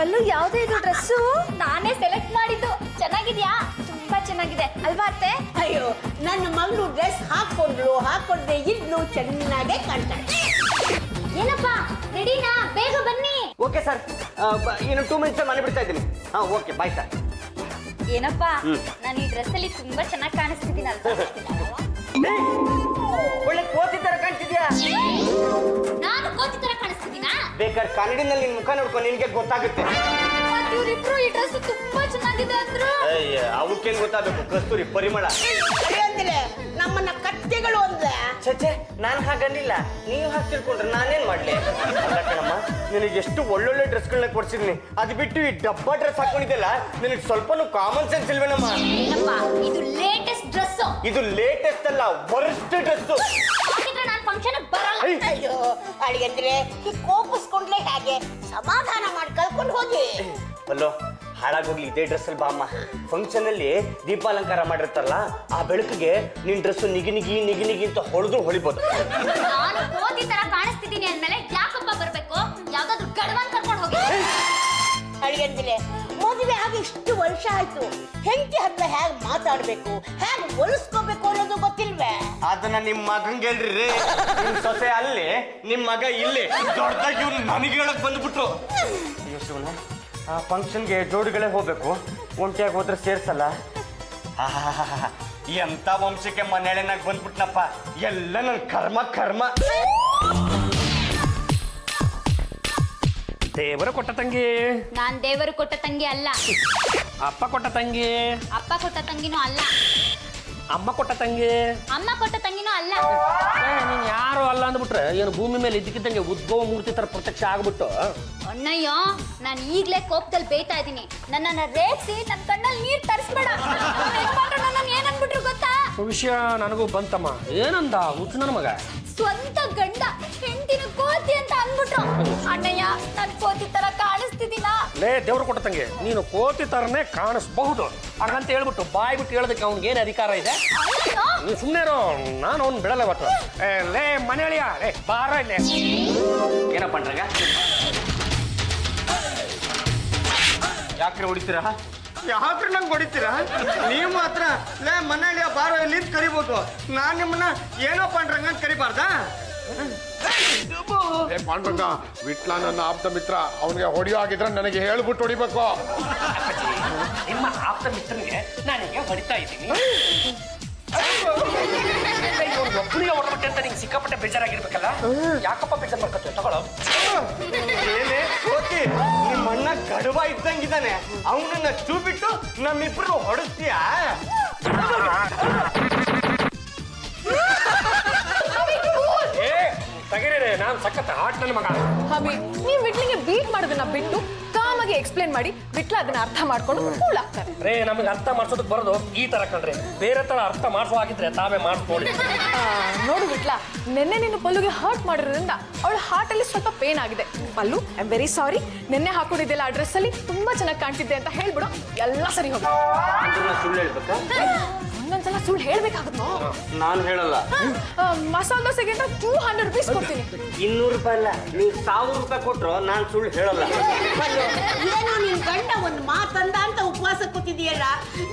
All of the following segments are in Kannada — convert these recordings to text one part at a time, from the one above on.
ಪಲ್ಲು ಯಾವ್ದು ಇದು ಡ್ರೆಸ್ಸು? ನಾನೇ ಸೆಲೆಕ್ಟ್ ಮಾಡಿದ್ದು. ಚೆನ್ನಾಗಿದ್ಯಾ? ತುಂಬಾ ಚೆನ್ನಾಗಿದೆ ಅಲ್ವಾ ಅತ್ತೆ? ಅಯ್ಯೋ ನನ್ನ ಮಗಳು ಡ್ರೆಸ್ ಹಾಕೊಂಡ್ರೆ ಇದ್ಲು ಚೆನ್ನಾಗೇ ಕಾಣ್ತಾಳೆ. ಏನಪ್ಪ ರೆಡಿನಾ? ಬೇಗ ಬನ್ನಿ. ಓಕೆ ಸರ್, ಇನ್ನು 2 ಮಿನಿಟ್ಸ್ ಮನೆ ಬಿಡ್ತಾ ಇದ್ದೀನಿ. Okay bye sir. ಏನಪ್ಪ ನಾನು ಈ ಡ್ರೆಸ್ ಅಲ್ಲಿ ತುಂಬಾ ಚೆನ್ನಾಗಿ ಕಾಣಿಸ್ತಿದ್ದೀನಲ್ವಾ? ಒಳ್ಳೆ ಕೋತಿ ತರ ಕಾಣ್ತಿದ್ಯಾ? ನಾನು ಕೋತಿ ತರ ಕಾಣಿಸ್ತಿದ್ದೀನಾ? ಬೇಕಾದ್ರೆ ಕನ್ನಡಿನಲ್ಲಿ ನಿನ್ ಮುಖ ನೋಡ್ಕೊಂಡು ನಿನ್ಗೆ ಗೊತ್ತಾಗುತ್ತೆ. ಇವ್ರಿಬ್ರು ಈ ಡ್ರೆಸ್ ತುಂಬಾ ಚೆನ್ನಾಗಿದೆ ಅಂದ್ರು. ಅವಕ್ಕೇನ್ ಗೊತ್ತಾಗಬೇಕು? ಕಸ್ತೂರಿ ಪರಿಮಳ. ಅಂದ್ರೆ ನಮ್ಮನ್ನ ಕತ್ತೆಗಳು ಅಂದ್ರೆ ಛೇ, ನಾನ್ ಹಾಗನ್ನಿಲ್ಲ. ನೀವು ಹಾಗೆ ತಿಳ್ಕೊಂಡ್ರೆ ನಾನೇನ್ ಮಾಡ್ಲಿ? ಅಲ್ಲ ಕಣಮ್ಮ, ನಿನಗೆ ಎಷ್ಟು ಒಳ್ಳೊಳ್ಳೆ ಡ್ರೆಸ್ಗಳನ್ನ ಕೊಡ್ಸಿದ್ನಿ. ಅದು ಬಿಟ್ಟು ಈ ಡಬ್ಬಾ ಡ್ರೆಸ್ ಹಾಕೊಂಡಿದ್ದೆಲ್ಲ ನಿನಗೆ ಸ್ವಲ್ಪನೂ ಕಾಮನ್ ಸೆನ್ಸ್ ಇಲ್ವೇನಮ್ಮ? ಏನಪ್ಪ ಇದು ಲೇಟೆಸ್ಟ್ ಡ್ರೆಸ್. ಇದು ಲೇಟೆಸ್ಟ್ ಅಲ್ಲ, ವರ್ಸ್ಟ್ ಡ್ರೆಸ್. ಹಾಗಿದ್ರೆ ನಾನು ಫಂಕ್ಷನ್ ಬರಲ್ಲ. ಅಯ್ಯೋ ಅಳಿಯಂದ್ರೆ ಕೋಪಿಸ್ಕೊಂಡ್ಲೆ ಹೇಗೆ? ಸಮಾಧಾನ ಮಾಡಿ ಕಳ್ಕೊಂಡು ಹೋಗಿ. ಅಲ್ಲೋ ಹಾಳಾಗೋಗ್ಲಿ, ಇದೇ ಡ್ರೆಸ್ ಅಲ್ಲಿ ಬಾಮ್ಮ. ಫಂಕ್ಷನ್ ಅಲ್ಲಿ ದೀಪಾಲಂಕಾರ ಮಾಡಿರ್ತಾರಲ್ಲ, ಆ ಬೆಳಕಿಗೆ ನಿನ್ ಡ್ರೆಸ್ ನಿಗಿ ನಿಗಿ ಅಂತ ಹೊಳಿಬೋದು. ನಾನು ಕೋತಿ ತರ ಕಾಣಿಸ್ತಿದ್ದೀನಿ ಅಂದ್ಮೇಲೆ ಯಾಕಪ್ಪ ಬರ್ಬೇಕು? ಯಾವ್ದಾದ್ರು ಗಡವನ್ ಕರ್ಕೊಂಡು ಹೋಗಿ. ಅಳಿಯಂದ್ರೆ ಮದುವೆ ಆಗಿ ಇಷ್ಟು ವರ್ಷ ಆಯ್ತು, ಹೆಂಡತಿ ಹತ್ರ ಹೇಗ್ ಮಾತಾಡ್ಬೇಕು, ಹೇಗ್ ಹೊಲಿಸ್ಕೋಬೇಕು ಅನ್ನೋದು ಗೊತ್ತಿಲ್ವೇ? ಅದನ್ನ ನಿಮ್ ಮಗಂಗೆ ಹೇಳ್ರಿ. ನಿಮ್ ಸೊಸೆ ಅಲ್ಲಿ, ನಿಮ್ ಮಗ ಇಲ್ಲಿ. ದೊಡ್ಡದಾಗಿ ಇವ್ನು ನನಗೆ ಹೇಳಕ್ ಬಂದ್ಬಿಟ್ರು. ಅಯ್ಯೋ ಶಿವನ, ಆ ಫಂಕ್ಷನ್ಗೆ ಜೋಡಿಗಳೇ ಹೋಗ್ಬೇಕು, ಒಂಟಿಯಾಗಿ ಹೋದ್ರೆ ಸೇರ್ಸಲ್ಲ. ಎಂತ ವಂಶಕ್ಕೆ ಮನೆಯಳೆನಾಗ ಬಂದ್ಬಿಟ್ನಪ್ಪ. ಎಲ್ಲ ನನ್ ಕರ್ಮ. ದೇವರು ಕೊಟ್ಟ ತಂಗಿ, ನಾನ್ ದೇವರು ಕೊಟ್ಟ ತಂಗಿ ಅಲ್ಲ. ಅಪ್ಪ ಕೊಟ್ಟ ತಂಗಿ, ಅಪ್ಪ ಕೊಟ್ಟ ತಂಗಿನೂ ಅಲ್ಲ. ಅಮ್ಮ ಕೊಟ್ಟ ತಂಗಿ, ಅಮ್ಮ ಕೊಟ್ಟ ತಂಗಿನೂ ಅಲ್ಲ. ನೀನ್ ಯಾರು ಅಲ್ಲ ಅಂದ್ಬಿಟ್ರೆ ಏನು ಭೂಮಿ ಮೇಲೆ ಇದ್ದಕ್ಕಿದ್ದಂಗೆ ಉದ್ಭವ ಮೂರ್ತಿ ತರ ಪ್ರತ್ಯಕ್ಷ ಆಗ್ಬಿಟ್ಟು. ಅಣ್ಣಯ್ಯ, ನಾನು ಈಗ್ಲೇ ಕೋಪದಲ್ಲಿ ಬೇಯ್ತಾ ಇದ್ದೀನಿ. ನನ್ನನ್ನ ರೇಗ್ಸಿ ನನ್ನ ಕಣ್ಣಲ್ಲಿ ನೀರ್ ತರಿಸ್ಬೇಡ. ನನ್ನ ಏನನ್ಬಿಟ್ರು ಗೊತ್ತಾ? ವಿಷಯ ನನಗೂ ಬಂತಮ್ಮ. ಏನಂದ ಹುಚ್ಚು ನನ್ನ ಮಗ? ಸ್ವಂತ ಗಂಡ ಹೆಂಡತಿನ ಕೋತಿ ಅಂತ ಅಂದ್ಬಿಟ್ರು. ಅಣ್ಣಯ್ಯ, ನನ್ ಕೋತಿ ತರ ಕಾಣಿಸ್ತಿದ್ದೀನ? ಲೇ ದೇವ್ರು ಕೊಟ್ಟ ತಂಗಿ, ನೀನು ಕೋತಿ ತರನೇ ಕಾಣಿಸ್ಬಹುದು. ಹಾಗಂತ ಹೇಳ್ಬಿಟ್ಟು ಬಾಯ್ ಬಿಟ್ಟು ಹೇಳೋದಕ್ಕೆ ಅವ್ನಿಗೆ ಏನು ಅಧಿಕಾರ ಇದೆ? ನೀನು ಸುಮ್ಮನೆ ನಾನು ಅವ್ನು ಬಿಡಲ್ಲ ಇವತ್ತು. ಲೇ ಮನೆಯಳಿಯ, ಲೇ ಬಾರ ಇಲ್ಲೇ. ಏನಪ್ಪ ಅಂದ್ರಾಗ? ಯಾಕ್ರೆ ಹೊಡಿತೀರಾ? ಯಾಕ್ರೆ ನಂಗೆ ಹೊಡಿತೀರಾ? ನೀವು ಮಾತ್ರ ಲೇ ಮನೆಯಲ್ಲಿ ಬಾರೋ ಇಲ್ಲಿ ಕರಿಬೋದು. ನಾನ್ ನಿಮ್ಮನ್ನ ಏನಪ್ಪ ಅಂದ್ರಂಗ ಅಂತ ಕರಿಬಾರ್ದಾ? ಪಾಂಡುರಂಗ, ವಿಟ್ಲ ನನ್ನ ಆಪ್ತ ಮಿತ್ರ. ಅವನಿಗೆ ಹೊಡಿಯೋ ಆಗಿದ್ರೆ ನನಗೆ ಹೇಳ್ಬಿಟ್ಟು ಹೊಡಿಬೇಕು. ನಿಮ್ಮ ಆಪ್ತ ಮಿತ್ರನಿಗೆ ನಾನೀಗ ಹೊಡಿತಾ ಇದ್ದೀನಿ. ಒಬ್ಬನಿಗೆ ಹೊರಬಿಟ್ಟೆ ಅಂತ ನಿಂಗೆ ಸಿಕ್ಕಾಪಟ್ಟೆ ಬೇಜಾರಾಗಿರ್ಬೇಕಲ್ಲ? ಯಾಕಪ್ಪ ಬೇಜಾರು ಮಾಡ್ಕೊತೀವಿ? ತಗೊಳ್ಳೋ. ಏನೇ ಕೋತಿ, ನಿಮ್ಮ ಅಣ್ಣ ಗಡವ ಇದ್ದಂಗಿದ್ದಾನೆ. ಅವನನ್ನ ಚೂ ಬಿಟ್ಟು ನಮ್ಮಿಬ್ರು ಹೊಡಿಸ್ತೀಯಾ? ತಗಿರೇ, ನಾನು ಸಖತ್ ಆಟ ನನ್ನ ಮಗ. ಹಬಿ, ನೀವ್ ವಿಟ್ಲಿಗೆ ಬೀಟ್ ಮಾಡೋದನ್ನ ಬಿಟ್ಟು ಕಾಮಾಗಿ ಎಕ್ಸ್ಪ್ಲೇನ್ ಮಾಡಿ ವಿಟ್ಲ ಅದನ್ನ ಅರ್ಥ ಮಾಡ್ಕೊಂಡು ಕೂಲ್ ಆಗ್ತಾರೆ. ರೇ, ನಮಗೆ ಅರ್ಥ ಮಾಡ್ಸೋದಕ್ಕೆ ಬರೋದು ಈ ತರ ಕಣ್ರಿ. ಬೇರೆ ತರ ಅರ್ಥ ಮಾಡಿಸೋ ಆಗಿದ್ರೆ ತಾವೇ ಮಾಡಿಸ್ಕೊಳ್ಳಿ. ನೋಡು ವಿಟ್ಲ, ನಿನ್ನೆ ನೀನು ಪಲ್ಲುಗೆ ಹರ್ಟ್ ಮಾಡಿರೋದ್ರಿಂದ ಅವಳ ಹಾರ್ಟ್ ಅಲ್ಲಿ ಸ್ವಲ್ಪ ಪೇನ್ ಆಗಿದೆ. ಪಲ್ಲು, ಐ ಆಮ್ ವೆರಿ ಸಾರಿ. ನಿನ್ನೆ ಹಾಕೊಂಡಿದ್ದೆಲ್ಲ ಆ ಡ್ರೆಸ್ ಅಲ್ಲಿ ತುಂಬಾ ಚೆನ್ನಾಗಿ ಕಾಣ್ತಿದ್ದೆ ಅಂತ ಹೇಳ್ಬಿಡು, ಎಲ್ಲ ಸರಿ ಹೋಗಿ. ಸುಳ್ಳು ಹೇಳ್ಬೇಕಾ? ಒಂದೊಂದ್ಸಲ ಸುಳ್ಳು ಹೇಳ್ಬೇಕಾಗುತ್ತೋ? ನಾನು ಹೇಳಲ್ಲ. ಮಸಾಲೆ ದೋಸೆಗೆ ಅಂತ 200 ರೂಪೀಸ್ ಕೊಡ್ತೀನಿ. 200 ರೂಪಾಯಿ ಅಲ್ಲ, ನೀವು 1000 ರೂಪಾಯಿ ಕೊಟ್ರು ನಾನು ಸುಳ್ಳು ಹೇಳಲ್ಲ. ಏನೋ ನಿನ್ ಗಂಡ ಒಂದು ಮಾತಂದ ಅಂತ ಉಪವಾಸ ಕೂತಿದೀಯಲ್ಲ,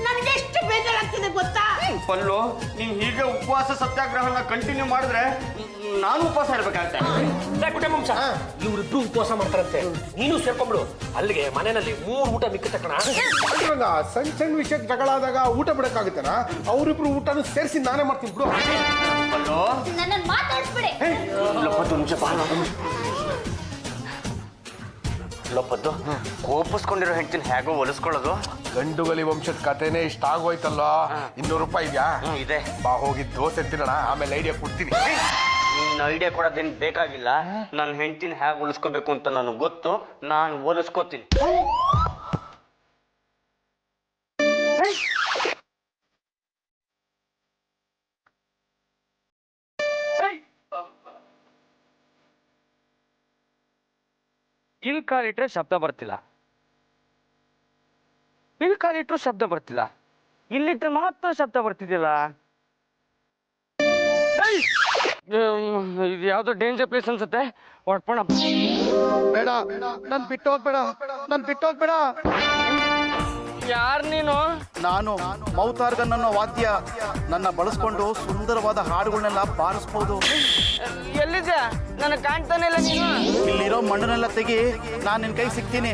ನನ್ಗೆ ಎಷ್ಟು ಬೇಜಾರಾಗ್ತಿದೆ ಗೊತ್ತಾ? ಪಲ್ಲು, ನೀನ್ ಹೀಗೆ ಉಪವಾಸ ಸತ್ಯಾಗ್ರಹನ ಕಂಟಿನ್ಯೂ ಮಾಡಿದ್ರೆ ನಾನು ಉಪವಾಸ ಇರ್ಬೇಕಾಗತ್ತೆ. ಕುಟುಂಬ ಇವ್ರಿಬ್ರು ಉಪವಾಸ ಮಾಡ್ತಾರಂತೆ, ನೀನು ಸೇರ್ಕೊಂಡ್ಬಿಡು. ಅಲ್ಲಿಗೆ ಮನೆಯಲ್ಲಿ 3 ಊಟ ಮಿಕ್ಕ ತಕ್ಕಣ. ಪಾಂಡುರಂಗ, ಸಣ್ಣ ವಿಷಯಕ್ಕೆ ಜಗಳ ಆದಾಗ ಊಟ ಬಿಡಕ್ಕಾಗುತ್ತೇನ? ಅವರಿಬ್ರು ಊಟನೂ ಸೇರಿಸಿ ನಾನೇ ಮಾಡ್ತೀನಿ ಬಿಡು. ಪಲ್ಲು, ನನ್ನ ಮಾತಾಡ್ಸ್ಬಿಡಿ. ಲೊಪ್ಪದ್ದು ಕೋಪಿಸ್ಕೊಂಡಿರೋ ಹೆಂಡತಿನ ಹೇಗೋ ಹೊಲಿಸ್ಕೊಳ್ಳೋದು? ಗಂಡುಗಲಿ ವಂಶದ ಕಥೆನೇ ಇಷ್ಟ ಆಗೋಯ್ತಲ್ಲ. 200 ರೂಪಾಯಿ ಇದೆಯಾ? ಇದೆ. ಬಾ, ಹೋಗಿ ದೋಸೆ ತಿನ್ನೋಣ, ಆಮೇಲೆ ಐಡಿಯಾ ಕೊಡ್ತೀನಿ. ನಿನ್ನ ಐಡಿಯಾ ಕೊಡೋದೇನು ಬೇಕಾಗಿಲ್ಲ. ನನ್ನ ಹೆಂಡತಿನ ಹೇಗೆ ಹೊಲಿಸ್ಕೋಬೇಕು ಅಂತ ನನಗೆ ಗೊತ್ತು. ನಾನು ಹೊಲಿಸ್ಕೋತೀನಿ. ಇಲ್ಲಿ ಕಾಲಿಟ್ರೆ ಶಬ್ದ ಬರ್ತಿಲ್ಲ, ಇಲ್ಲಿ ಕಾಲಿಟ್ರು ಶಬ್ದ ಬರ್ತಿಲ್ಲ, ಇಲ್ಲಿಟ್ರೆ ಮಾತ್ರ ಶಬ್ದ ಬರ್ತಿದ್ಯಲ್ಲ. ಇದು ಯಾವ್ದೋ ಡೇಂಜರ್ ಪ್ಲೇಸ್ ಅನ್ಸುತ್ತೆ. ಹೊಡ್ಪಣ ಬೇಡ, ನನ್ ಬಿಟ್ಟು ಹೋಗ್ಬೇಡ. ನಾನು ಬಿಟ್ಟೋಗ್ಬೇಡ. ಯಾರು ನೀನು? ನಾನು ಮೌತಾರ್ಗನ್ ಅನ್ನೋ ವಾದ್ಯ ನನ್ನ ಬಳಸ್ಕೊಂಡು ಸುಂದರವಾದ ಹಾಡುಗಳನ್ನೆಲ್ಲ ಬಾರಿಸ್ಬೋದು. ಎಲ್ಲಿದ್ಯಾ? ನನಗೆ ಕಾಣ್ತಾನೆ ಇಲ್ಲ ನೀನು. ಇಲ್ಲಿರೋ ಮಣ್ಣನ್ನೆಲ್ಲ ತೆಗಿ, ನಾನು ನಿನ್ ಕೈ ಸಿಗ್ತೀನಿ.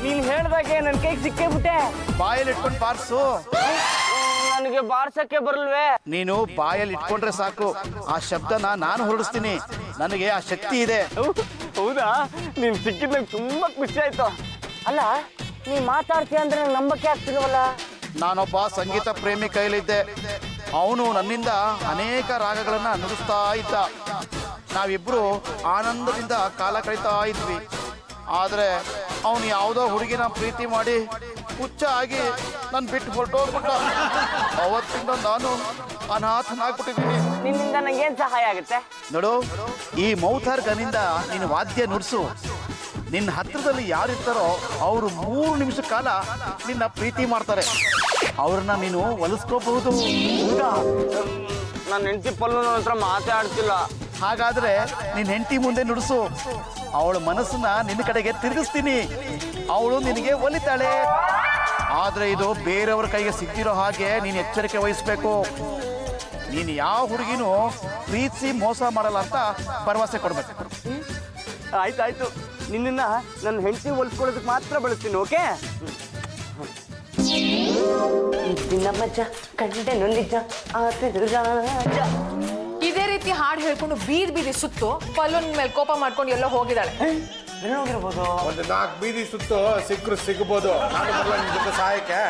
ನೀನ್ ಹೇಳ್ದಾಗೆ ನನ್ನ ಕೈಗೆ ಸಿಕ್ಕೇ ಬಿಟ್ಟೆ. ಬಾಯಲ್ಲಿ ಇಟ್ಕೊಂಡು ಬಾರಿಸು. ನನಗೆ ಬಾರ್ಸಕ್ಕೆ ಬರಲ್ವೇ? ನೀನು ಬಾಯಲ್ಲಿ ಇಟ್ಕೊಂಡ್ರೆ ಸಾಕು, ಆ ಶಬ್ದನ ನಾನು ಹೊರಡಿಸ್ತೀನಿ. ನನಗೆ ಆ ಶಕ್ತಿ ಇದೆ. ಹೌದಾ? ನೀನ್ ಸಿಕ್ಕಿದ್ ನಂಗೆ ತುಂಬಾ ಖುಷಿ ಆಯ್ತು. ಅಲ್ಲ, ನೀ ಮಾತಾಡ್ತೀಯ ಅಂದ್ರೆ ನಂಗೆ ನಂಬಕ್ಕೆ ಆಗ್ತಿಲ್ವಲ್ಲ. ನಾನೊಬ್ಬ ಸಂಗೀತ ಪ್ರೇಮಿ ಕೈಲಿದ್ದೆ. ಅವನು ನನ್ನಿಂದ ಅನೇಕ ರಾಗಗಳನ್ನ ನುಡಿಸ್ತಾ ಇದ್ದ. ನಾವಿಬ್ರು ಆನಂದದಿಂದ ಕಾಲ ಕಳೀತಾ ಇದ್ವಿ. ಆದ್ರೆ ಅವನು ಯಾವುದೋ ಹುಡುಗಿನ ಪ್ರೀತಿ ಮಾಡಿ ಹುಚ್ಚ ಆಗಿ ನನ್ ಬಿಟ್ಟು ಹೊರಟೋಗ್ಬಿಟ್ಟ. ಅವತ್ತಿಂದ ನಾನು ಅನಾಥನಾಗ್ಬಿಟ್ಟಿದ್ದೀನಿ. ನಿನ್ನಿಂದ ನಂಗೇನ್ ಸಹಾಯ ಆಗುತ್ತೆ? ನೋಡು, ಈ ಮೌತಾರ್ಗನಿಂದ ನೀನು ವಾದ್ಯ ನುಡಿಸು. ನಿನ್ನ ಹತ್ರದಲ್ಲಿ ಯಾರಿರ್ತಾರೋ ಅವರು 3 ನಿಮಿಷ ಕಾಲ ನಿನ್ನ ಪ್ರೀತಿ ಮಾಡ್ತಾರೆ. ಅವ್ರನ್ನ ನೀನು ಒಲಿಸ್ಕೋಬಹುದು. ನನ್ನ ಹೆಂಡತಿ ಪಲ್ಲು ನನ್ನ ಹತ್ರ ಮಾತಾಡ್ತಿಲ್ಲ. ಹಾಗಾದ್ರೆ ನಿನ್ನ ಹೆಂಡತಿ ಮುಂದೆ ನುಡಿಸು. ಅವಳ ಮನಸ್ಸನ್ನ ನಿನ್ನ ಕಡೆಗೆ ತಿರುಗಿಸ್ತೀನಿ. ಅವಳು ನಿನಗೆ ಒಲಿತಾಳೆ. ಆದ್ರೆ ಇದು ಬೇರೆಯವ್ರ ಕೈಗೆ ಸಿಕ್ತಿರೋ ಹಾಗೆ ನೀನು ಎಚ್ಚರಿಕೆ ವಹಿಸ್ಬೇಕು. ನೀನು ಯಾವ ಹುಡುಗಿನೂ ಪ್ರೀತಿಸಿ ಮೋಸ ಮಾಡಲ್ಲ ಅಂತ ಭರವಸೆ ಕೊಡ್ಬೇಕು. ಆಯ್ತಾಯ್ತು, ನಿನ್ನ ನನ್ನ ಹೆಂಡತಿ ಹೊಲ್ಸ್ಕೊಳ್ಳೋದಕ್ಕೆ ಮಾತ್ರ ಬಳಸ್ತೀನಿ. ಓಕೆ? ನಿನ್ನಮ್ಮಜ್ಜ ಕಂಡೆನು ನಿಜ ಆತರು ರಾಜ. ಇದೇ ರೀತಿ ಹಾಡು ಹೇಳ್ಕೊಂಡು ಬೀದಿ ಸುತ್ತು ಪಲ್ಲುನ್ ಮೇಲೆ ಕೋಪ ಮಾಡ್ಕೊಂಡು ಎಲ್ಲೋ ಹೋಗಿದ್ದಾಳೆ. ಹೋಗಿರ್ಬೋದು. ಒಂದು 4 ಬೀದಿ ಸುತ್ತು ಸಿಕ್ಕರು ಸಿಗ್ಬೋದು. ನಾನು ಬರಲ್ಲ ನಿಮ್ ಜೊತೆ ಸಹಾಯಕ್ಕೆ.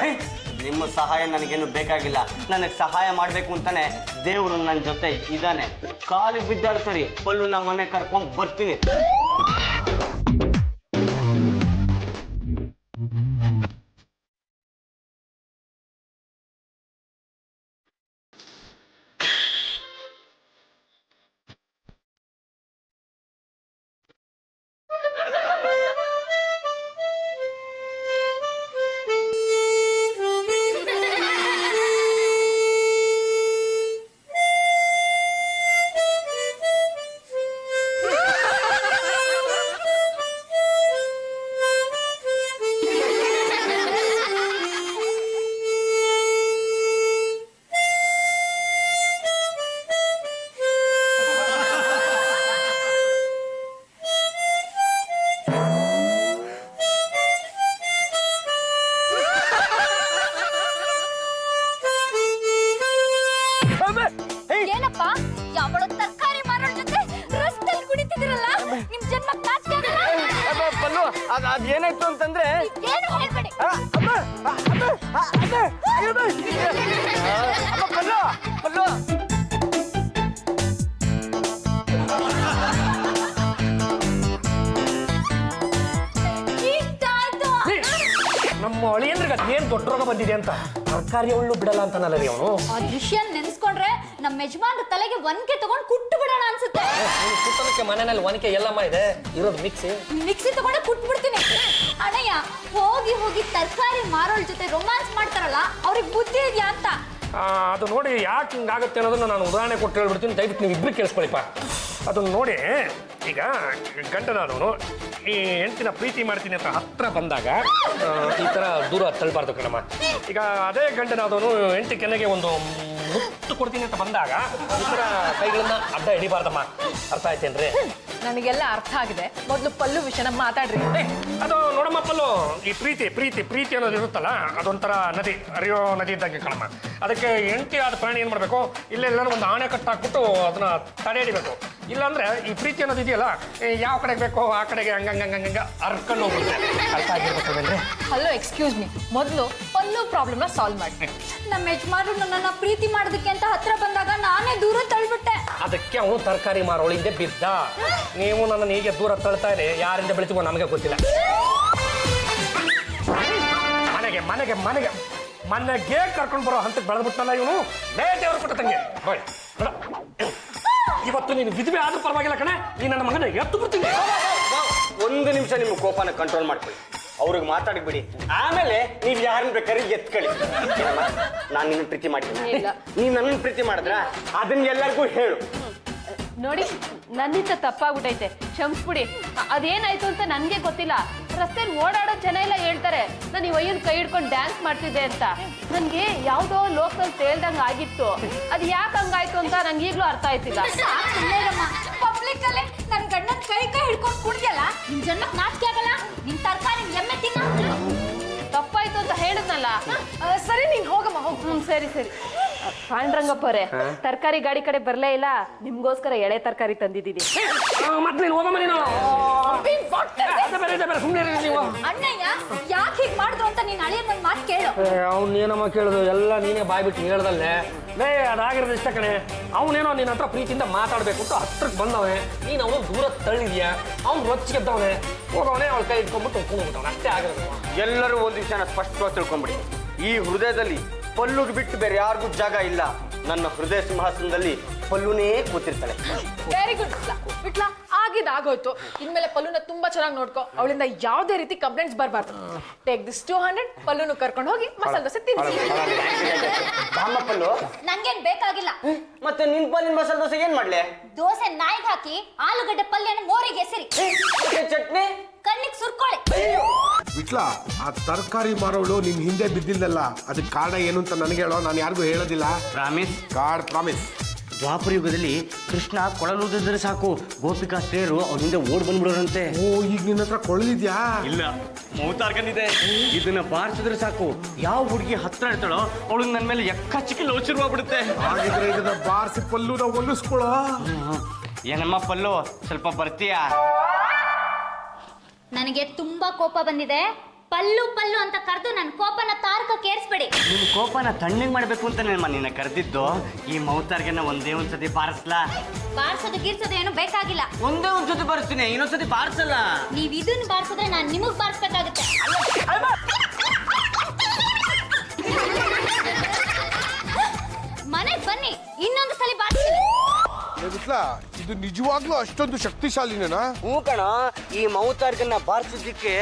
ನಿಮ್ಮ ಸಹಾಯ ನನಗೇನು ಬೇಕಾಗಿಲ್ಲ. ನನಗೆ ಸಹಾಯ ಮಾಡಬೇಕು ಅಂತಾನೆ ದೇವರು ನನ್ನ ಜೊತೆ ಇದ್ದಾನೆ. ಕಾಲಿಗೆ ಬಿದ್ದಾಳೆ ಸರಿ, ಪಲ್ಲು ನಾ ಮನೆ ಕರ್ಕೊಂಡು ಬರ್ತೀನಿ. ಏನಪ್ಪ, ಯಾವಳೋ ತರಕಾರಿ ಮಾರೋಳ ಜೊತೆ ರಸ್ತೆಯಲ್ಲಿ ಕುಡಿತಿದಿರಲ್ಲ? ನಿಮ್ ಜನ್ಮ ನಾಚಿಕೆ ಆಗಲ್ಲ? ಪಲ್ಲು, ಅದೇನಾಯ್ತು ಅಂತಂದ್ರೆ ಏನು ಹೇಳ್ಬೇಡಿ. ಪಲ್ಲು ಪಲ್ಲು ಇಷ್ಟ ಆಯ್ತು. ನಮ್ಮ ಅಳಿಯಂದ್ರಿಗೆ ಏನ್ ದೊಡ್ಡ ರೋಗ ಬಂದಿದೆ ಅಂತ ತರಕಾರಿ ಅವಳು ಬಿಡಲ್ಲ ಅಂತಾನಲ್ಲ ರೀ ಅವನು. ಆ ದೃಶ್ಯ ನೆನ್ಸ್ಕೊಂಡ್ರೆ ನಮ್ಮ ಯಜಮಾನ್ರ ತಲೆಗೆ ಒನ್ಕೆ ತಗೊಂಡು ಕುಟ್ಟು ಬಿಡೋಣ ಅನ್ಸುತ್ತೆ. ಕುಟ್ಟಲಿಕ್ಕೆ ಮನೆಯಲ್ಲಿ ಒನಕೆ ಎಲ್ಲಮ್ಮ ಇದೆ, ಇರೋದು ಮಿಕ್ಸಿ. ಮಿಕ್ಸಿ ತಗೊಂಡೆ ಕುಟ್ ಬಿಡ್ತೀನಿ. ಅಣ್ಣಯ್ಯ, ಹೋಗಿ ಹೋಗಿ ತರಕಾರಿ ಮಾರೋಳ ಜೊತೆ ರೊಮ್ಯಾನ್ಸ್ ಮಾಡ್ತಾರಲ್ಲ, ಅವ್ರಿಗೆ ಬುದ್ಧಿ ಇದೆಯಾ ಅಂತ. ಅದು ನೋಡಿ ಯಾಕೆ ಹಿಂಗಾಗುತ್ತೆ ಅನ್ನೋದನ್ನ ನಾನು ಉದಾಹರಣೆ ಕೊಟ್ಟು ಹೇಳ್ಬಿಡ್ತೀನಿ. ದಯವಿಟ್ಟು ನೀವು ಇಬ್ಬರು ಕೇಳಿಸ್ಕೊಳ್ಳಿಪ್ಪ. ಅದನ್ನ ನೋಡಿ, ಈಗ ಗಂಡನಾದವನು ಈ ಹೆಂಡತಿನ ಪ್ರೀತಿ ಮಾಡ್ತೀನಿ ಅಂತ ಹತ್ರ ಬಂದಾಗ ಈ ಥರ ದೂರ ತಳ್ಳಬಾರ್ದು ಕಣಮ್ಮ. ಈಗ ಅದೇ ಗಂಡನಾದವನು ಹೆಂಡತಿ ಕೆನೆಗೆ ಒಂದು ಮುತ್ತು ಕೊಡ್ತೀನಿ ಅಂತ ಬಂದಾಗ ಈ ಥರ ಕೈಗಳನ್ನ ಅಡ್ಡ ಹಿಡಿಬಾರ್ದಮ್ಮ. ಅರ್ಥ ಆಯ್ತೇನ್ರಿ? ನನಗೆಲ್ಲ ಅರ್ಥ ಆಗಿದೆ. ಮೊದಲು ಪಲ್ಲು ವಿಷಯನ ಮಾತಾಡ್ರಿ. ಅದು ನೋಡಮ್ಮ ಪಲ್ಲು, ಈ ಪ್ರೀತಿ ಪ್ರೀತಿ ಪ್ರೀತಿ ಅನ್ನೋದು ಇರುತ್ತಲ್ಲ, ಅದೊಂಥರ ನದಿ, ಹರಿಯೋ ನದಿ ಇದ್ದಂಗೆ ಕಣಮ್ಮ. ಅದಕ್ಕೆ ಹೆಂಡತಿ ಆದ ಪ್ರಾಣಿ ಏನು ಮಾಡಬೇಕು, ಇಲ್ಲೆಲ್ಲರೂ ಒಂದು ಆಣೆ ಕಟ್ಟಾಕ್ಬಿಟ್ಟು ಅದನ್ನ ತಡೆ ಹಿಡಿಬೇಕು. ಇಲ್ಲಾಂದ್ರೆ ಈ ಪ್ರೀತಿ ಅನ್ನೋದು ಇದೆಯಲ್ಲ, ಯಾವ ಕಡೆಗೆ ಬೇಕೋ ಆ ಕಡೆಗೆ ಹಂಗಂಗಂಗಂಗ ಅರ್ಕೊಂಡು ಹೋಗುತ್ತೆ. ಅರ್ಥ ಆಗಿರ್ಬೇಕಂದ್ರೆ ಹಲೋ, ಎಕ್ಸ್ಕ್ಯೂಸ್ ಮೀ, ಮೊದಲು ಪಲ್ಲು ಪ್ರಾಬ್ಲಮ್ನ ಸಾಲ್ವ್ ಮಾಡಿ. ನಮ್ಮ ಯಜಮಾನ್ರು ನನ್ನನ್ನ ಪ್ರೀತಿ ಮಾಡೋದಕ್ಕೆ ಅಂತ ಹತ್ರ ಬಂದಾಗ ನಾನೇ ದೂರ ತಳ್ಬಿಟ್ಟೆ. ಅದಕ್ಕೆ ಅವನು ತರಕಾರಿ ಮಾರೋಳಿಂದ ಬಿದ್ದ. ನೀವು ನನ್ನ ಹೀಗೆ ದೂರ ತಳ್ತಾ ಇರಿ, ಯಾರಿಂದ ಬೆಳಿತೀವೋ ನಮಗೆ ಗೊತ್ತಿಲ್ಲ. ಮನೆಗೆ ಮನೆಗೆ ಮನೆಗೆ ಮನೆಗೆ ಕರ್ಕೊಂಡು ಬರೋ ಹಂತಕ್ಕೆ ಬೆಳೆದ್ಬಿಟ್ಟಲ್ಲ ಇವನು. ದೇವ್ರು ಕೊಟ್ಟ ತಂಗೆ ಬಾಯ್. ಇವತ್ತು ನೀನು ವಿಧವೆ ಆದ್ರೂ ಪರವಾಗಿಲ್ಲ ಕಣೆ, ನೀ ನನ್ನ ಮಗನ ಎತ್ತು ಬಿಡ್ತೀನಿ. 1 ನಿಮಿಷ ನಿಮ್ಮ ಕೋಪನ ಕಂಟ್ರೋಲ್ ಮಾಡ್ಕೊಳ್ಳಿ. ಅವ್ರಿಗೆ ಮಾತಾಡ್ಬಿಡಿ, ಆಮೇಲೆ ನೀವ್ ಯಾರನ್ನ ಬೇಕಾದ್ರೆ ಎತ್ಕೊಳ್ಳಿ. ನಾನು ನಿನ್ನ ಪ್ರೀತಿ ಮಾಡ್ತೀನಿ, ನೀನ್ ನನ್ನ ಪ್ರೀತಿ ಮಾಡಿದ್ರ ಅದನ್ನ ಎಲ್ಲರಿಗೂ ಹೇಳು. ನೋಡಿ, ನನ್ನಿಂದ ತಪ್ಪಾಗ್ಬಿಟ್ಟೈತೆ, ಕ್ಷಮಿಸ್ಬಿಡಿ. ಅದೇನಾಯ್ತು ಅಂತ ನನ್ಗೆ ಗೊತ್ತಿಲ್ಲ. ರಸ್ತೆಯಲ್ಲಿ ಓಡಾಡೋ ಜನ ಎಲ್ಲ ಹೇಳ್ತಾರೆ ನಾನು ಈ ವಯ್ಯನ್ ಕೈ ಹಿಡ್ಕೊಂಡು ಡ್ಯಾನ್ಸ್ ಮಾಡ್ತಿದ್ದೆ ಅಂತ. ನನ್ಗೆ ಯಾವ್ದೋ ಲೋಕದಲ್ಲಿ ತೇಲ್ದಂಗ ಆಗಿತ್ತು. ಅದು ಯಾಕೆ ಹಂಗಾಯ್ತು ಅಂತ ನಂಗೆ ಈಗ್ಲೂ ಅರ್ಥ ಆಯ್ತಿಲ್ಲ. ಪಬ್ಲಿಕ್ ಅಲ್ಲೇ ನನ್ ಗಂಡನ ಕೈ ಹಿಡ್ಕೊಂಡು ಕುಡ್ಯಲ್ಲ, ನಿನ್ ಜನ್ಮಕ್ ನಾಚಿಕೆ ಆಗಲ್ಲ? ನಿನ್ ತರಕಾರಿ ಎಮ್ಮೆ ತಿನ್ನ. ತಪ್ಪಾಯ್ತು ಅಂತ ಹೇಳಿದ್ನಲ್ಲ. ಸರಿ ನೀನ್ ಹೋಗಮ್ಮ ಹೋಗು. ಸರಿ ಸರಿ. ಪಾಂಡ್ರಂಗಪ್ಪರೇ, ತರಕಾರಿ ಗಾಡಿ ಕಡೆ ಬರ್ಲೇ ಇಲ್ಲ. ನಿಮ್ಗೋಸ್ಕರ ಎಳೆ ತರಕಾರಿ ತಂದಿದ್ದೀನಿ. ಮತ್ಲೇನು ಹೋಗಮ್ಮ ನೀನು. ಅಣ್ಣಯ್ಯ ಯಾಕೆ ಹೀಗ್ ಮಾಡಿದ್ರು ಅಂತ ನೀನ್ ಅಳಿಯನ್ ಒಂದ್ ಮಾತು ಕೇಳು. ಅವನೇನಮ್ಮ ಕೇಳುದು, ಎಲ್ಲ ನೀನೇ ಬಾಯ್ಬಿಟ್ಟು ಹೇಳ್ದಲ್ಲೇ. ಲೇ, ಅದಾಗಿರೋದು ಇಷ್ಟ ಕಣೆ. ಅವನೇನೋ ನಿನ್ನ ಹತ್ರ ಪ್ರೀತಿಯಿಂದ ಮಾತಾಡ್ಬೇಕು ಅಂತ ಹತ್ರಕ್ಕೆ ಬಂದವನೆ, ನೀನು ಅವನು ದೂರ ತಳ್ಳಿದ್ಯಾ. ಅವ್ನು ರೊಚ್ಚಿಗೆದ್ದವನೆ, ಹೋಗವನೇ ಅವಳ ಕೈ ಇಟ್ಕೊಂಡ್ಬಿಟ್ಟು ಕುಂದ್ಬಿಟ್ಟವನೆ, ಅಷ್ಟೇ ಆಗಿರೋದು. ಎಲ್ಲರೂ ಒಂದು ವಿಷಯನ ಸ್ಪಷ್ಟವಾಗಿ ತಿಳ್ಕೊಂಬಿಡಿ, ಈ ಹೃದಯದಲ್ಲಿ ಪಲ್ಲುಗೆ ಬಿಟ್ಟು ಬೇರೆ ಯಾರಿಗೂ ಜಾಗ ಇಲ್ಲ. ನನ್ನ ಹೃದಯ ಸಿಂಹಾಸನದಲ್ಲಿ ಪಲ್ಲುನೇ ಕೂತಿರ್ತಾಳೆ. ವೆರಿ ಗುಡ್ ವಿಟ್ಲ, ಆಗೋಯ್ತು. ಇನ್ಮೇಲೆ ಪಲ್ಲುನ ತುಂಬಾ ಚೆನ್ನಾಗಿ ನೋಡ್ಕೋ. ಅವಳಿಂದ ಯಾವುದೇ ರೀತಿ ಕಂಪ್ಲೇಂಟ್ಸ್ ಬರಬಾರ್ದು. ಟೇಕ್ ದಿಸ್ 200, ಪಲ್ಲುನು ಕರ್ಕೊಂಡು ಹೋಗಿ ಮಸಾಲೆ ದೋಸೆ ತಿನ್ಸಿ. ಬಾಮ ಪಲ್ಲು, ನಂಗೇನ್ ಬೇಕಾಗಿಲ್ಲ. ಮತ್ತೆ ನಿನ್ ಮಸಾಲೆ ದೋಸೆ ಏನ್ ಮಾಡ್ಲಿ? ದೋಸೆ ನಾಯಿಗೆ ಹಾಕಿ ಆಲೂಗಡ್ಡೆ ಪಲ್ಯನ ಮೋರಿಗೆ ಎಸಿರಿ, ಚಟ್ನಿ ಕಣ್ಣಿಗೆ ಸುರ್ಕೊಳ್ಳಿ. ವಿಟ್ಲ, ಆ ತರಕಾರಿ ಮಾರೋಳು ನಿನ್ ಹಿಂದೆ ಬಿದ್ದಿದ್ದಲ್ಲ, ಅದಕ್ಕೆ ಕಾರಣ ಏನು ಅಂತ ನನಗೆ ಹೇಳೋ, ನಾನು ಯಾರಿಗೂ ಹೇಳೋದಿಲ್ಲ. ಪ್ರಾಮಿಸ್. ಪ್ರಾಮಿಸ್. ದ್ವಾಪರ ಯುಗದಲ್ಲಿ ಕೃಷ್ಣ ಕೊಳಲೂದಿದ್ರೆ ಸಾಕು, ಗೋಪಿಕಾ ಸ್ತ್ರೀಯರು ಅವ್ರ ಹಿಂದೆ ಓಡ್ ಬಂದ್ಬಿಡೋರಂತೆ. ಓ, ಈಗ ನಿನ್ನ ಹತ್ರ ಕೊಳ್ಳಿದ್ಯಾ? ಇಲ್ಲ, ಮೌತಾರ್ಗನಿದೆ. ಇದನ್ನ ಬಾರಿಸಿದ್ರೆ ಸಾಕು, ಯಾವ ಹುಡುಗಿ ಹತ್ರ ಇರ್ತಾಳೋ ಅವಳು ನನ್ನ ಮೇಲೆ ಎಕ್ಕಚ್ಚಿಗೆ ಲವ್ ಶುರುವಾಗ್ಬಿಡುತ್ತೆ. ಹಾಗಿದ್ರೆ ಇದನ್ನ ಬಾರಿಸಿ ಪಲ್ಲುನ ಒಲಿಸ್ಕೊಳ್ಳೋ. ಏನಮ್ಮ ಪಲ್ಲು, ಸ್ವಲ್ಪ ಬರ್ತೀಯಾ? ನನಗೆ ತುಂಬಾ ಕೋಪ ಬಂದಿದೆ. ಪಲ್ಲು ಪಲ್ಲು ಅಂತ ಕರೆದು ನನ್ನ ಕೋಪನ ತಾರಕಕ್ಕೆ ಏರಿಸ್ಬೇಡಿ. ನಿನ್ ಕೋಪನ ತಣ್ಣಗೆ ಮಾಡ್ಬೇಕು ಅಂತ ನಿನ್ನ ಕರೆದಿದ್ದು. ಈ ಮೌತಾರ್ಗೆನ ಒಂದೇ ಒಂದ್ಸತಿ ಬಾರಿಸ್ಲಾ? ಬಾರ್ಸೋದು ಗೀರ್ಸೋದು ಏನು ಬೇಕಾಗಿಲ್ಲ. ಒಂದೇ ಒಂದ್ಸತಿ ಬಾರಿಸ್ತೀನಿ, ಇನ್ನೊಂದ್ಸತಿ ಬಾರಿಸಲ್ಲ. ನೀವ್ ಇದನ್ನ ಬಾರ್ಸಿದ್ರೆ ನಾನು ನಿಮಗ್ ಬಾರಿಸ್ಬೇಕಾಗುತ್ತೆ. ಮನೆಗ್ ಬನ್ನಿ, ಇನ್ನೊಂದು ಸಲ ಬಾರಿಸ್ತೀನಿ. ವಿಟ್ಲ, ಇದು ನಿಜವಾಗ್ಲೂ ಅಷ್ಟೊಂದು ಶಕ್ತಿಶಾಲಿನೇನಾ? ಹ್ಞೂ ಕಣ, ಈ ಮೌತಾರ್ಗನ್ನ ಬಾರಿಸಿದ್ದಕ್ಕೆ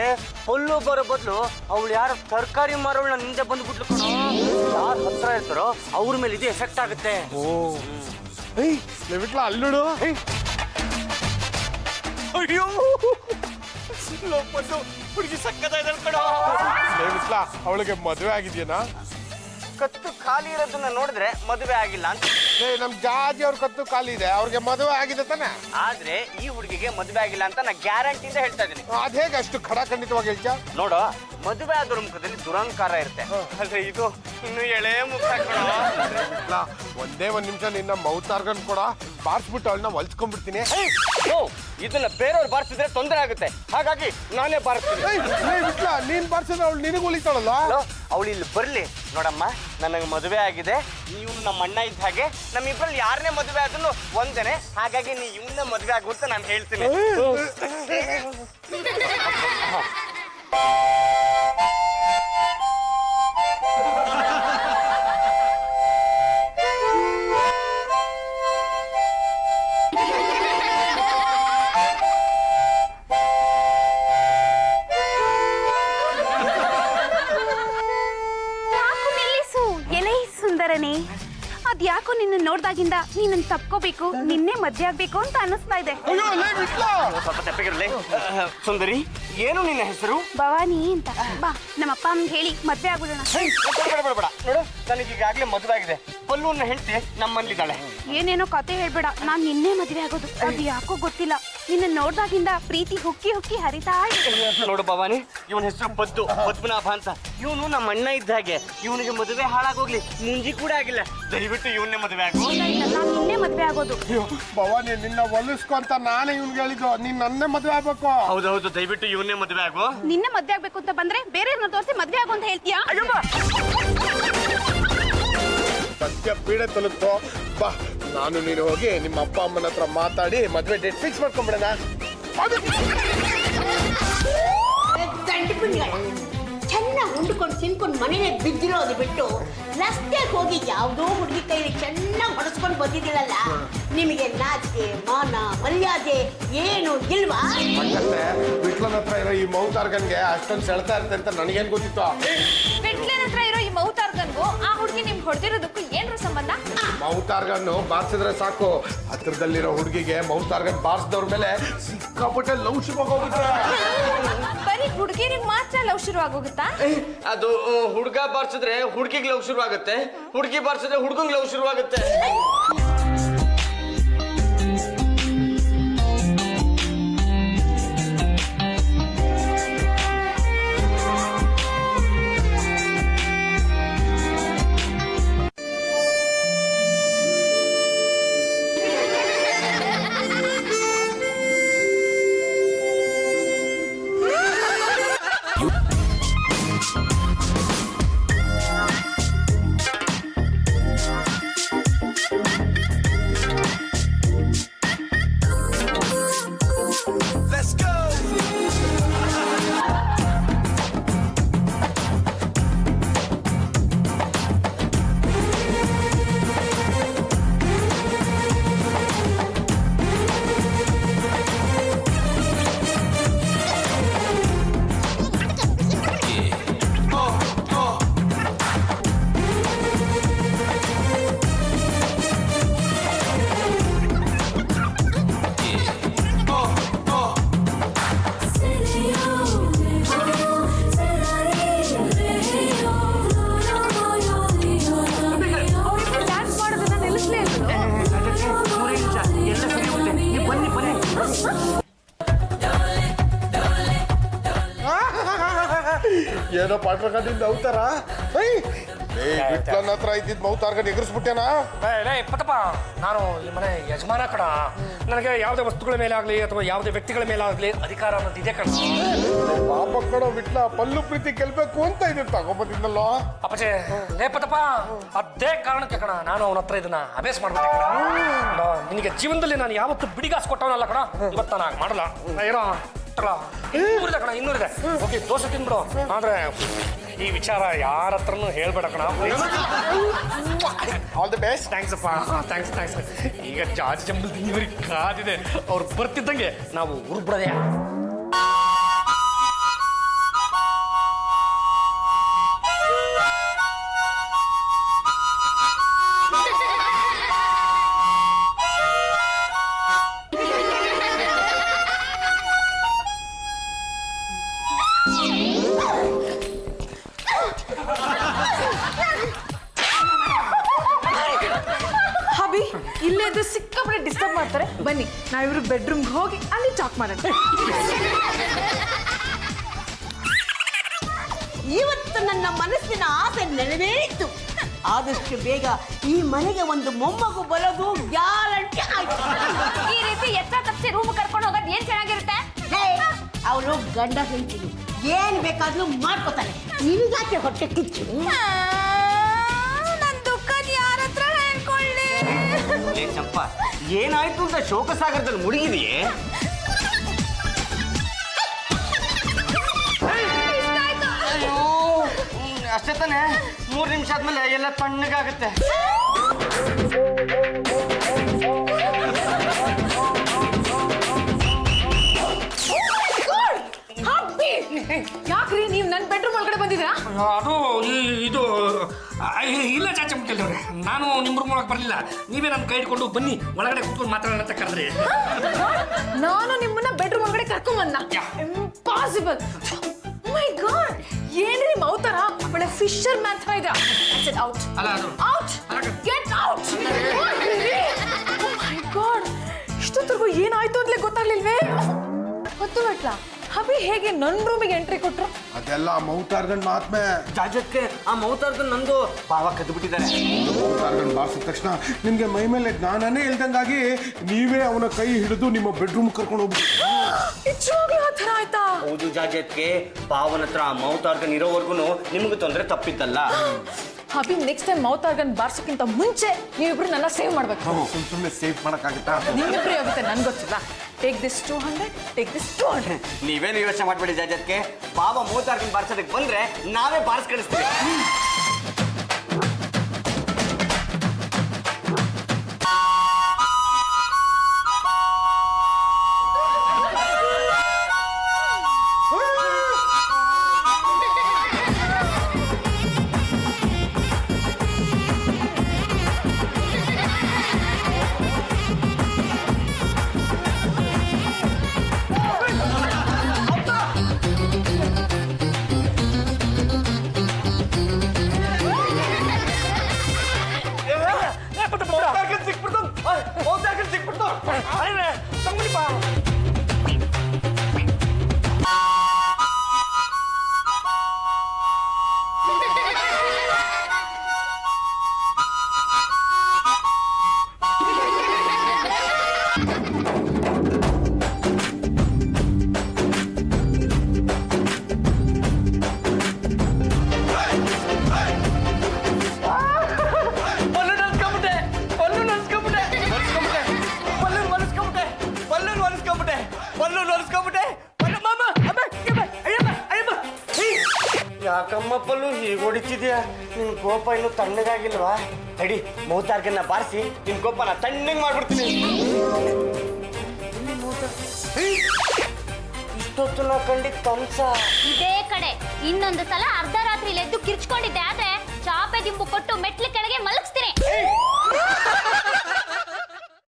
ಪಲ್ಲು ಬರೋ ಬದಲು ಅವಳು ಯಾರು ತರಕಾರಿ ಮಾರೋಳನ್ನ ನಿಂದೆ ಬಂದ್ಬಿಟ್ಲು ಕಣ. ಯಾರು ಹತ್ರ ಇರ್ತಾರೋ ಅವ್ರ ಮೇಲೆ ಇದು ಎಫೆಕ್ಟ್ ಆಗುತ್ತೆ. ಓ, ಏಯ್ ವಿಟ್ಲ, ಅಲ್ಲೋಡು. ಅಯ್ಯೋ, ಹುಡುಗಿ ಸಕ್ಕತ್ತಾಯ್ತು ಕಣ. ವಿಟ್ಲ, ಅವಳಿಗೆ ಮದುವೆ ಆಗಿದ್ಯೇನಾ? ಕತ್ತು ಖಾಲಿ ಇರೋದನ್ನ ನೋಡಿದ್ರೆ ಮದುವೆ ಆಗಿಲ್ಲ ಅಂತ. ನಮ್ ಜಾಜಿ ಅವ್ರ ಕತ್ತು ಖಾಲಿ ಇದೆ, ಅವ್ರಿಗೆ ಮದುವೆ ಆಗಿದೆ ತಾನೆ. ಆದ್ರೆ ಈ ಹುಡುಗಿಗೆ ಮದುವೆ ಆಗಿಲ್ಲ ಅಂತ ನಾ ಗ್ಯಾರಂಟಿಯಿಂದ ಹೇಳ್ತಾ ಇದ್ದೀನಿ. ಅದ್ ಹೇಗೆ ಅಷ್ಟು ಖಡಾಖಂಡಿತವಾಗಿ ಹೇಳ್ತೀಯ? ನೋಡು, ಮದುವೆ ಆದವ್ರ ಮುಖದಲ್ಲಿ ದುರಂಕಾರ ಇರುತ್ತೆ, ಆದ್ರೆ ಇದು ಇನ್ನು ಎಳೆ ಮುಖ ಕಣ. ವಿಟ್ಲ, ಒಂದೇ ಒಂದ್ ನಿಮಿಷ ನಿನ್ನ ಮೌತಾರ್ಗನ್ ಕೂಡ ಬಾರಿಸ್ಬಿಟ್ಟು ಅವಳನ್ನ ಹೊಲ್ಸ್ಕೊಂಡ್ಬಿಡ್ತೀನಿ. ಓ, ಇದನ್ನ ಬೇರೆಯವ್ರು ಬಾರಿಸಿದ್ರೆ ತೊಂದರೆ ಆಗುತ್ತೆ, ಹಾಗಾಗಿ ನಾನೇ ಬಾರಿಸ್ತೀನಿ. ವಿಟ್ಲ, ನೀನ್ ಬಾರಿಸಿದ್ರೆ ಅವಳು ನಿನಗೆ ಉಳಿತಾಳಲ್ಲ. ಅವಳು ಇಲ್ಲಿ ಬರ್ಲಿ. ನೋಡಮ್ಮ, ನನಗೆ ಮದುವೆ ಆಗಿದೆ, ನೀವು ನಮ್ಮ ಅಣ್ಣ ಇದ್ದ ಹಾಗೆ, ನಮ್ಮಿಬ್ಬರಲ್ಲಿ ಯಾರನ್ನೇ ಮದುವೆ ಆದ್ರೂ ಒಂದೇನೆ, ಹಾಗಾಗಿ ನೀ ಇವನ್ನ ಮದುವೆ ಆಗು ಅಂತ ನಾನು ಹೇಳ್ತೀನಿ. ಅದ್ಯಾಕೋ ನಿನ್ನ ನೋಡ್ದಾಗಿಂದ ನೀನನ್ನ ತಪ್ಕೋಬೇಕು, ನಿನ್ನೆ ಮದ್ವೆ ಆಗ್ಬೇಕು ಅಂತ ಅನಿಸ್ತಾ ಇದೆ. ಸ್ವಲ್ಪ ತೆಪ್ಪಗಿರ್ಲಿ. ಸುಂದರಿ, ಏನು ನಿನ್ನ ಹೆಸರು? ಭವಾನಿ ಅಂತ. ಬಾ, ನಮ್ಮಪ್ಪ ಅಮ್ಮಗೆ ಹೇಳಿ ಮದ್ವೆ ಆಗ್ಬಿಡೋಣ. ಬೇಡ, ನೋಡು, ನನಗೆ ಈಗಾಗಲೇ ಮದುವೆ ಆಗಿದೆ. ಪಲ್ಲುನ ಹೆಂಡತಿ ನಮ್ಮಲ್ಲಿದ್ದಾಳೆ. ಏನೇನೋ ಕತೆ ಹೇಳ್ಬೇಡ, ನಾನ್ ನಿನ್ನೆ ಮದ್ವೆ ಆಗೋದು. ಅದು ಯಾಕೋ ಗೊತ್ತಿಲ್ಲ, ನಿನ್ನ ನೋಡ್ದಾಗಿಂದ ಪ್ರೀತಿ ಹುಕ್ಕಿ ಹುಕ್ಕಿ ಹರಿತಾ ಇದೆ. ನೋಡು ಭವಾನಿ, ಇವನ ಹೆಸರು ಪದ್ಮನಾಭ ಅಂತ. ಇವನು ನಮ್ಮ ಅಣ್ಣ ಇದ್ದ ಹಾಗೆ, ಇವನಿಗೆ ಮದುವೆ ಹಾಳಾಗೋಗ್ಲಿ, ಮುಂಜಿ ಕೂಡ ಆಗಿಲ್ಲ. ದಯವಿಟ್ಟು ಇವನ್ನೇ ಮದುವೆ ಆಗು. ನಾನ್ ನಿನ್ನೆ ಮದ್ವೆ ಆಗೋದು. ಭವಾನಿ, ನಿನ್ನ ಒಲಿಸ್ಕೊ ಅಂತ ನಾನೇ ಇವ್ನಿಗೆ ಹೇಳಿದ್ದು, ನೀನ್ ನನ್ನೇ ಮದ್ವೆ ಆಗ್ಬೇಕು. ಹೌದೌದು, ದಯವಿಟ್ಟು ಇವನ್ನೇ ಮದುವೆ ಆಗು. ನಿನ್ನೆ ಮದ್ವೆ ಆಗ್ಬೇಕು ಅಂತ ಬಂದ್ರೆ ಬೇರೆಯವ್ರನ್ನ ತೋರಿಸಿ ಮದ್ವೆ ಆಗು ಅಂತ ಹೇಳ್ತೀಯಾ? ಸತ್ಯ ಪೀಡೆ ತಲುಪ್ತೋ. ಬಾ, ನಾನು ನೀನು ಹೋಗಿ ನಿಮ್ಮ ಅಪ್ಪ ಅಮ್ಮನ ಹತ್ರ ಮಾತಾಡಿ ಮದ್ವೆ ಡೇಟ್ ಫಿಕ್ಸ್ ಮಾಡ್ಕೊಂಡ್ಬಿಡೋಣ. ಚೆನ್ನಾಗಿ ಉಂಡ್ಕೊಂಡು ತಿನ್ಕೊಂಡು ಮನೇಲೆ ಬಿದ್ದಿರೋದು ಬಿಟ್ಟು ರಸ್ತೆಗೆ ಹೋಗಿ ಯಾವುದೋ ಹುಡುಗಿ ಕೈಲಿ ಚೆನ್ನಾಗಿ ಹೊಡೆಸ್ಕೊಂಡು ಬಂದಿದ್ದೀರಲ್ಲ, ನಿಮಗೆ ನಾಚಿಕೆ ಮಾನ ಮರ್ಯಾದೆ ಏನು ಇಲ್ವಾ? ವಿಟ್ಲನ ಹತ್ರ ಇರೋ ಈ ಮೌತಾರ್ಗನ್ಗೆ ಅಷ್ಟೊಂದು ಸೆಳ್ತಾ ಇರುತ್ತೆ ಅಂತ ನನಗೇನ್ ಗೊತ್ತಿತ್ತು? ಬಿಟ್ಲೇನ ಹತ್ರ ಇರೋ ಈ ಮೌತಾರ್ಗನ್ಗೂ ಆ ಹುಡುಗಿ ನಿಮ್ಗೆ ಹೊಡೆದಿರೋದಕ್ಕೂ ಏನ್ರ ಸಂಬಂಧ? ಮೌತಾರ್ಗನ್ನು ಬಾರಿಸಿದ್ರೆ ಸಾಕು, ಹತ್ರದಲ್ಲಿರೋ ಹುಡುಗಿಗೆ ಮೌತಾರ್ಗನ್ ಬಾರಿಸಿದವ್ರ ಮೇಲೆ ಸಿಕ್ಕಾಪಟ್ಟೆ ಲವ್ ಶುರುವಾಗೋಗುತ್ತೆ. ಬರೀ ಹುಡುಗಿರಿಗೆ ಮಾತ್ರ ಲವ್ ಶುರು ಆಗೋಗುತ್ತಾ? ಅದು ಹುಡುಗ ಬಾರಿಸಿದ್ರೆ ಹುಡುಗಿಗೆ ಲವ್ ಶುರು ಆಗುತ್ತೆ, ಹುಡುಗಿ ಬಾರಿಸಿದ್ರೆ ಹುಡುಗಂಗೆ ಲವ್ ಶುರು ಆಗುತ್ತೆ. ಏನೋ ಪಾಟ್ರಕದಿಂದ ಅವತಾರ ವಿಟ್ಲನ ಹತ್ರ ಇದ್ದಿದ್ ಮೌತಾರ್ಗನ್ ಎಗರಿಸ್ಬಿಟ್ಟೇನಾ? ಪತಪ್ಪ, ನಾನು ಈ ಮನೆ ಯಜಮಾನ ಕಣ. ನನಗೆ ಯಾವುದೇ ವಸ್ತುಗಳ ಮೇಲೆ ಆಗಲಿ ಅಥವಾ ಯಾವುದೇ ವ್ಯಕ್ತಿಗಳ ಮೇಲೆ ಆಗಲಿ ಅಧಿಕಾರ ಅನ್ನೋದು ಇದೆ ಕಣ. ಪಾಪ ಕಣ ವಿಟ್ಲ, ಪಲ್ಲು ಪ್ರೀತಿ ಗೆಲ್ಬೇಕು ಅಂತ ಇದನ್ನ ತಗೊಂಬಂದಿದ್ನಲ್ಲೋ. ಅಪ್ಪಚೆ ಲೇ ಪತಪ್ಪ, ಅದೇ ಕಾರಣಕ್ಕೆ ಕಣ ನಾನು ಅವನ ಹತ್ರ ಇದನ್ನ ಅಭ್ಯಾಸ ಮಾಡ್ಬೇಕು ಕಣ. ನಿನಗೆ ಜೀವನದಲ್ಲಿ ನಾನು ಯಾವತ್ತು ಬಿಡಿಗಾಸ್ ಕೊಟ್ಟವನಲ್ಲ ಕಣ, ಇವತ್ತು ನಾನು ಮಾಡಲ್ಲ. ಏನೋ ಇನ್ನೂರಿದೆ ಕಣ, ಇನ್ನೂರಿದೆ. ಓಕೆ, ದೋಸೆ ತಿನ್ಬಿಡು. ಆದ್ರೆ ಈ ವಿಚಾರ ಯಾರ ಹತ್ರನೂ ಹೇಳ್ಬೇಡ ಕಣ. All the best. ಥ್ಯಾಂಕ್ಸ್ ಅಪ್ಪ, ಥ್ಯಾಂಕ್ಸ್. ಈಗ ಜಾಜಿ ಜಂಬಲ್ ತಿಂದಿವ್ರಿಗೆ ಕಾದಿದೆ. ಅವ್ರು ಬರ್ತಿದ್ದಂಗೆ ನಾವು ಉರ್ಬಿಡೋದೆ. ಹಬಿ, ಇಲ್ಲೇ ಇದ್ದು ಸಿಕ್ಕಾಪಟ್ಟೆ ಡಿಸ್ಟರ್ಬ್ ಮಾಡ್ತಾರೆ. ಬನ್ನಿ ನಾವಿಬ್ರು ಬೆಡ್ರೂಮ್ಗೆ ಹೋಗಿ ಅಲ್ಲಿ ಟಾಕ್ ಮಾಡೋಣ. ಇವತ್ತು ನನ್ನ ಮನಸ್ಸಿನ ಆಸೆ ನೆರವೇರಿತ್ತು. ಆದಷ್ಟು ಬೇಗ ಈ ಮನೆಗೆ ಒಂದು ಮೊಮ್ಮಗು ಬರೋದು ಗ್ಯಾರಂಟಿ ಆಯ್ತು. ಈ ರೀತಿ ಎತ್ತ ತಪ್ಪಿಸಿ ರೂಮ್ ಕರ್ಕೊಂಡು ಹೋಗೋದು ಏನ್ ಚೆನ್ನಾಗಿರುತ್ತೆ? ಅವಳು ಗಂಡ ಹೇಳ್ತೀನಿ, ಏನ್ ಬೇಕಾದ್ರೂ ಮಾಡ್ಕೋತಾನೆ. ನಿನಗಾಕೆ ಹೊಟ್ಟೆ ಕಿಚ್ಚು? ನನ್ ದುಃಖದ ಯಾರ ಹತ್ರ ಹೇಳ್ಕೊಳ್ಳಿ? ಚಂಪ, ಏನಾಯ್ತು ಅಂತ ಶೋಕಸಾಗರದಲ್ಲಿ ಮುಳುಗಿದೆಯೇ? ಅಷ್ಟೇ ತಾನೆ, 3 ನಿಮಿಷ ಆದ್ಮೇಲೆ ಎಲ್ಲ ತಣ್ಣಗಾಗುತ್ತೆ. ಯಾಕ್ರಿ ನೀವು ನನ್ನ ಬೆಡ್ರೂಮ್ ಒಳಗಡೆ ಬಂದಿದ್ದೀರಾ? ಅದು ಇದು ಇಲ್ಲ ಚಾಚೆ ಮುಟ್ಟಿಲ್ದವ್ರೆ, ನಾನು ನಿಮ್ಮ ರೂಮ್ ಒಳಗೆ ಬರಲಿಲ್ಲ. ನೀವೇ ನನ್ನ ಕೈ ಹಿಡ್ಕೊಂಡು ಬನ್ನಿ ಒಳಗಡೆ ಕೂತ್ಕೊಂಡು ಮಾತಾಡೋಣ ಅಂತ ಕರೆದ್ರಿ. ನಾನು ನಿಮ್ಮನ್ನ ಬೆಡ್ರೂಮ್ ಒಳಗಡೆ ಕರ್ಕೊಂಬಂದ? ಇಂಪಾಸಿಬಲ್. ಮೈ ಗಾಡ್, ಏನ್ರಿ ಮೌತರ ಒಳ್ಳೆ ಫಿಶರ್ ಮ್ಯಾನ್ ತರ ಇದೆ. ಔಟ್ ಅಲ್ಲ ಅದು ಔಟ್, ಗೆಟ್ ಔಟ್. ಮೈ ಗಾಡ್, ಇಷ್ಟೊತ್ತರೆಗೂ ಏನಾಯ್ತು ಅಂತಲೇ ಗೊತ್ತಾಗ್ಲಿಲ್ವೇ? ಗೊತ್ತು ಬಿಟ್ಲ ಹಬಿ ಹೇಗೆ ನನ್ನ ರೂಮಿಗೆ ಎಂಟ್ರಿ ಕೊಟ್ರು? ಅದೆಲ್ಲ ಮೌತಾರ್ಗನ್ ಮಾತ್ಮೆ. ಜಾಜಕ್ಕೆ ಆ ಮೌತಾರ್ಗನ್ ನಂದು ಪಾವ ಕದ್ದು ಬಿಟ್ಟಿದ್ದಾರೆ. ಮೌತಾರ್ಗನ್ ಬಾರಿಸಿದ ತಕ್ಷಣ ನಿಮ್ಗೆ ಮೈ ಮೇಲೆ ಜ್ಞಾನನೇ ಇಲ್ದಂಗಾಗಿ ನೀವೇ ಅವನ ಕೈ ಹಿಡಿದು ನಿಮ್ಮ ಬೆಡ್ರೂಮ್ ಕರ್ಕೊಂಡು ಹೋಗ್ಬಿಟ್ಟು. ನಿಜವಾಗ್ಲೂ ಆ ಥರ ಆಯ್ತಾ? ಹೌದು ಜಾಜಕ್ಕೆ, ಪಾವನ ಹತ್ರ ಆ ಮೌತಾರ್ಗನ್ ಇರೋವರೆಗೂ ನಿಮ್ಗೆ ತೊಂದರೆ ತಪ್ಪಿದ್ದಲ್ಲ. ಅಭಿ ನೆಕ್ಸ್ಟ್ ಟೈಮ್ ಮೌತ್ ಆರ್ಗನ್ ಬಾರ್ಸೋಕ್ಕಿಂತ ಮುಂಚೆ ನೀವಿಬ್ರು ನನ್ನ ಸೇವ್ ಮಾಡ್ಬೇಕು. ಸುಮ್ಮನೆ ಸೇವ್ ಮಾಡೋಕ್ಕಾಗುತ್ತಾ? ನಿಮ್ಮಿಬ್ರು ಆಗುತ್ತೆ ನನ್ಗೆ ಗೊತ್ತಿಲ್ಲ. Take this 200, take this 200. ನೀವೇನು ಯೋಚನೆ ಮಾಡ್ಬೇಡಿ ಜಾಜತ್ಗೆ. ಬಾಬಾ ಮೂತಾರ್ಕಿನ ಬಾರ್ಸೋದಕ್ಕೆ ಬಂದ್ರೆ ನಾವೇ ಬಾರ್ಸ್ ಕಳಿಸ್ತೀವಿ. ಯಾಕಮ್ಮ ಪಲ್ಲು ಹೀಗೆ ಹೊಡಿತಿದ್ಯಾ? ನಿನ್ ಕೋಪ ಇನ್ನು ತಣ್ಣಗಾಗಿಲ್ವಾ? ತಡಿ, ಮೌತಾರ್ಗನ್ನ ಬಾರಿಸಿ ನಿನ್ ಕೋಪನ ತಣ್ಣಗೆ ಮಾಡ್ಬಿಡ್ತೀನಿ. ಇಷ್ಟೊತ್ತು ನಾ ಕಂಡಿದ್ದ ಕಂಸ ಇದೇ ಕಡೆ ಇನ್ನೊಂದು ಸಲ ಅರ್ಧ ರಾತ್ರಿ ಎದ್ದು ಕಿರ್ಚ್ಕೊಂಡು